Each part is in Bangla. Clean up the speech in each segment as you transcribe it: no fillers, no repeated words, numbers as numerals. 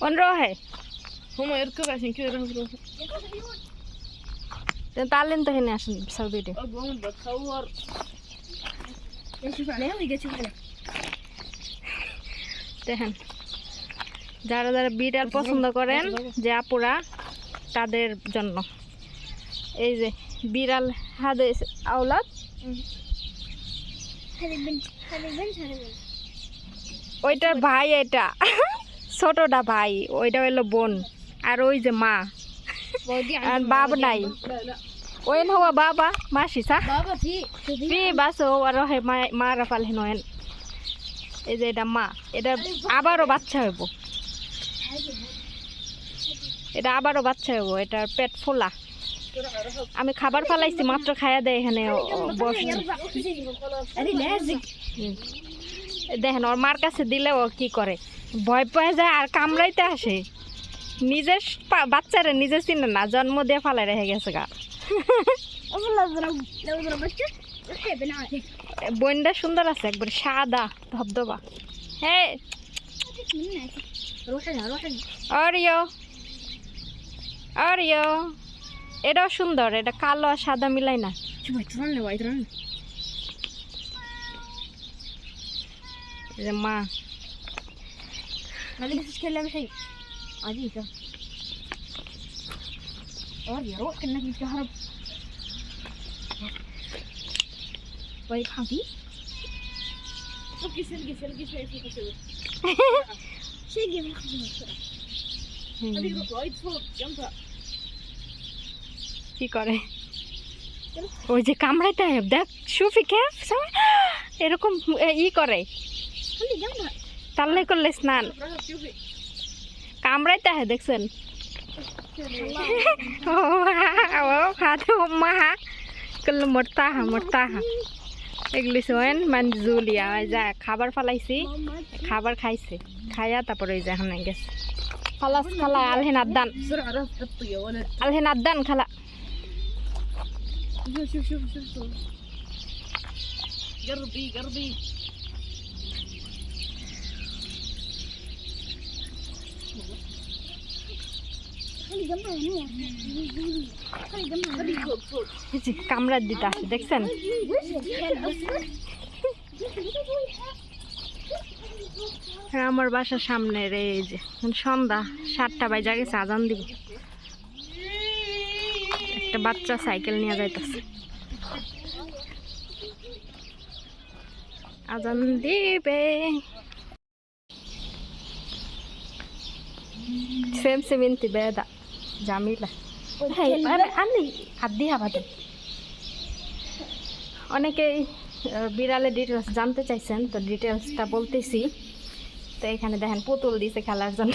وين رايح؟ هم يركبوا عشان كذا يروحوا. تعال انت هنا عشان بسوي فيديو. أقوم بتصور. يشوف عليها ويجي يشوف عليها. দেখেন যারা যারা বিড়াল পছন্দ করেন যে আপুরা তাদের জন্য এই যে বিড়াল হাদে আওলাদ ওইটার ভাই এটা ছোটটা ভাই ওইটা হলো বোন আর ওই যে মা আর বাবা নাই ওইন হওয়া বাবা মাসি সা بابا في বাসো আর হে মা রাফাল হেন এই যে এটা মা এটা আবারও বাচ্চা হইব এটা আবারও বাচ্চা হইব এটার পেট ফোলা আমি খাবার ফালাইছি মাত্র খাইয়া দেয় এখানে বসছে দেখেন ওর মার কাছে দিলে ও কি করে ভয় পেয়ে যায় আর কামড়াইতে আসে নিজের বাচ্চারা নিজে চিনে না জন্ম দিয়ে ফালাই রেখে গেছে গা বোনটা সুন্দর আছে একবার সাদা ধবধবা হ্যাঁ অরিও অরিও এটাও সুন্দর এটা কালো আর সাদা মিলাই না মা خليك تتكلم شيء عجيبة يا روح كأنك متكهرب طيب خفيف سلقي شوي فيك اسوي شيء من خفيف بسرعة هذيك روح وايد فوق جنبها কি করে ওই যে কামড়াইতে হয় দেখ সুফি কে এরকম ই করে خلي جنبها তাহলে করলে স্নান شوفي কামড়াইতে হয় দেখছেন ও খাতে মা করলে মরতা এগুলি শোয়েন মানে জুলিয়া যা খাবার ফালাইছি খাবার খাইছে খাইয়া তারপরে ওই যে এখানে গেছে খালাস খালা আলহেন আদান بسرعة روح حطي يا ولد আলহেন আদান খালা شوف قربي خلي جنبها هنا خلي جنبها خلي فوق কামড়া দিতে আসে দেখছেন আমার বাসার সামনে রে এই যে সন্ধ্যা 7টা বাজে গেছে আজান দিব একটা বাচ্চা সাইকেল নিয়ে যাইতেছে আজান দিবে সেম ইনতি বেদা জামিলা আনি আদি হাবাতে অনেকেই বিড়ালের ডিটেলস জানতে চাইছেন তো ডিটেলসটা বলতেছি তো এখানে দেখেন পুতুল দিছে খেলার জন্য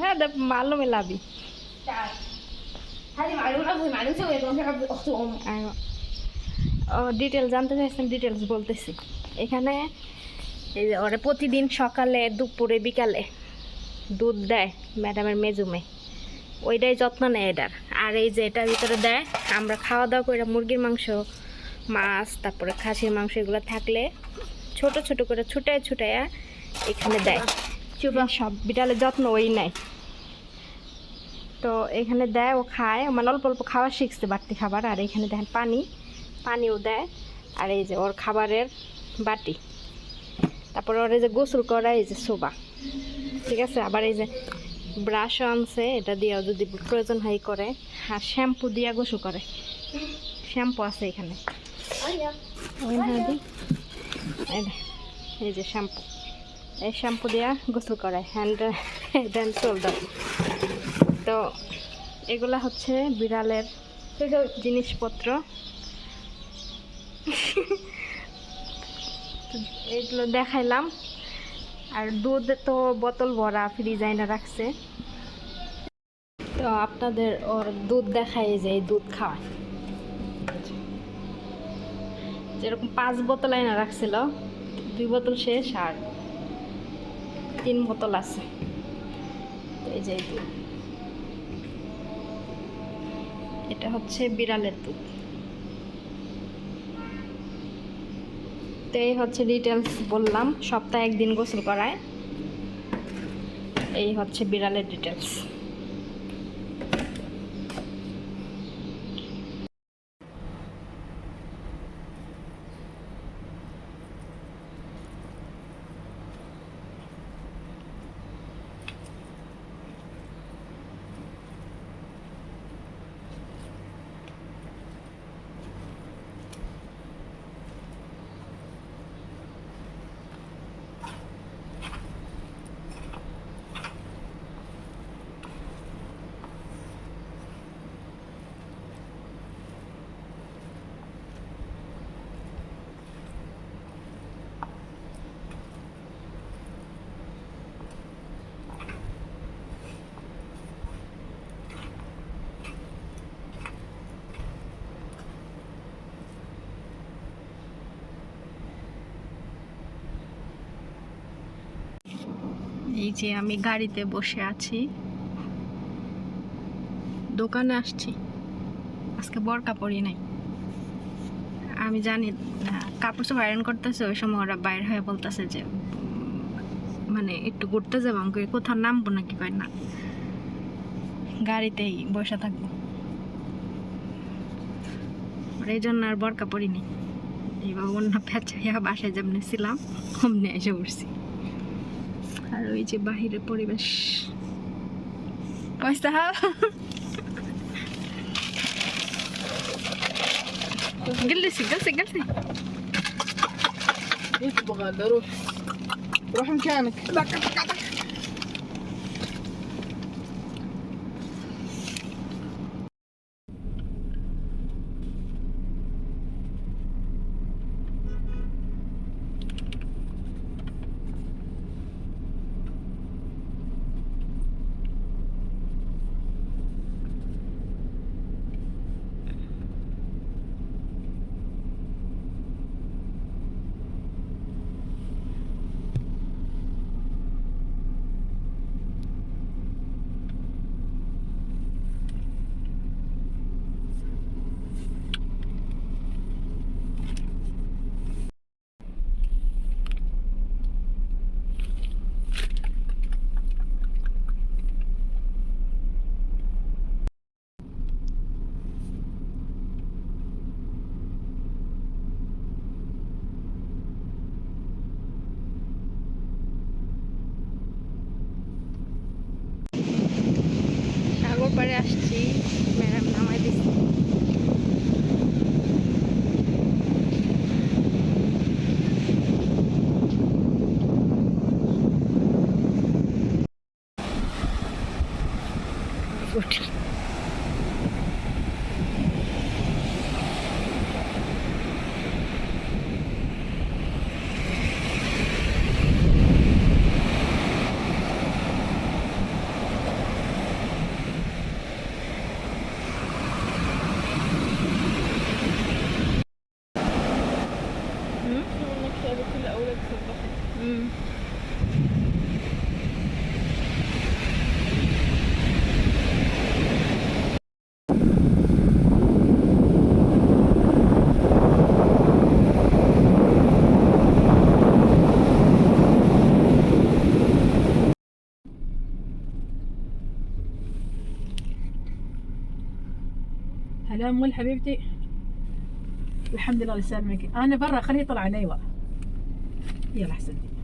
হ্যাঁ মালুম লাবি ডিটেলস জানতে চাইছেন ডিটেলস বলতেছি এখানে এই যে ওরা প্রতিদিন সকালে দুপুরে বিকালে দুধ দেয় ম্যাডামের মেজুমে ওইটাই যত্ন নেয় এটার আর এই যে এটার ভিতরে দেয় আমরা খাওয়া দাওয়া করে মুরগির মাংস মাছ তারপরে খাসির মাংস এগুলো থাকলে ছোট ছোট করে ছুটাইয়া এখানে দেয় সব বিড়ালের যত্ন ওই নেয় তো এখানে দেয় ও খায় মানে অল্প অল্প খাওয়া শিখছে বাড়তি খাবার আর এখানে দেখেন পানিও দেয় আর এই যে ওর খাবারের বাটি তারপরে ওর এই যে গোসল করা এই যে শোভা ঠিক আছে আবার এই যে ব্রাশও আনছে এটা দিয়েও যদি প্রয়োজন হয় করে আর শ্যাম্পু দিয়া গোসল করে শ্যাম্পু আছে এখানে এই যে শ্যাম্পু এই শ্যাম্পু দিয়া গোসল করে হ্যান্ড অ্যান্ড শোল্ডার তো এগুলা হচ্ছে বিড়ালের জিনিসপত্র এগুলো দেখাইলাম আর দুধ তো বোতল ভরা ফ্রিজে এনে রাখছে তো আপনাদের ওর দুধ দেখায় যে এই দুধ খাওয়ায় যেরকম 5 বোতল এনে রাখছিল 2 বোতল শেষ আর 3 বোতল আছে এই যে দুধ এটা হচ্ছে বিড়ালের দুধ তো এই হচ্ছে ডিটেলস বললাম, সপ্তাহে একদিন গোসল করায়। এই হচ্ছে বিড়ালের ডিটেলস। এই যে আমি গাড়িতে বসে আছি, দোকানে আসছি। আজকে বরকা পরি নাই। আমি জানি কাপড় চোপড় আয়রন করতেছে, ওই সময় ওরা বাইরে হয়ে বলতেছে যে মানে একটু ঘুরতে যাবো, আমাকে কোথাও নামবো নাকি, কয় না গাড়িতেই বসে থাকবো। এই জন্য আর বরকা পরিনি। এইবার অন্য পেঁচাইয়া বাসায় যেমনি ছিলাম অমনি এসে উঠছি। আর ওই যে বাহিরের পরিবেশ, পয়সা جلسي جلسي جلسي. ايش تبغى اروح؟ روح مكانك. সাগর পাড়ে আসছি, ম্যাডাম নামাই দিচ্ছি। كل اولاد في البحر. هلا أمول حبيبتي، الحمد لله يسلمك. أنا برا، خليه يطلع علي. يلا حسنتي.